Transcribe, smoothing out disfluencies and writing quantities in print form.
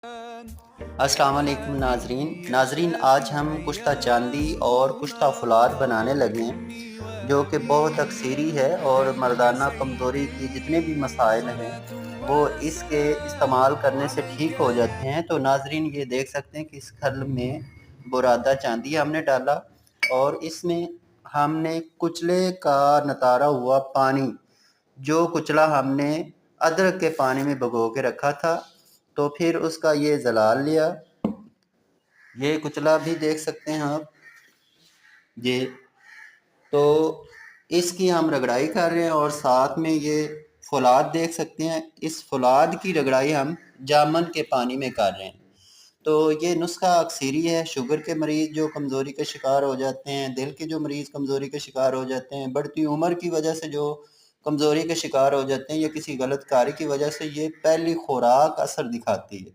अस्सलाम वालेकुम नाजरीन, आज हम कुश्ता चांदी और कुश्ता फुलाद बनाने लगे हैं, जो कि बहुत अक्सरी है और मर्दाना कमज़ोरी की जितने भी मसाइल हैं वो इसके इस्तेमाल करने से ठीक हो जाते हैं। तो नाजरीन, ये देख सकते हैं कि इस खल में बुरादा चांदी हमने डाला और इसमें हमने कुचले का नतारा हुआ पानी, जो कुचला हमने अदरक के पानी में भिगो के रखा था, तो फिर उसका ये जलाल लिया। ये कुचला भी देख सकते हैं आप, ये तो इसकी हम रगड़ाई कर रहे हैं और साथ में ये फुलाद देख सकते हैं। इस फुलाद की रगड़ाई हम जामन के पानी में कर रहे हैं। तो ये नुस्खा अक्सरी है, शुगर के मरीज़ जो कमज़ोरी के शिकार हो जाते हैं, दिल के जो मरीज़ कमज़ोरी के शिकार हो जाते हैं, बढ़ती उम्र की वजह से जो कमज़ोरी के शिकार हो जाते हैं या किसी गलत कार्य की वजह से, ये पहली खुराक असर दिखाती है।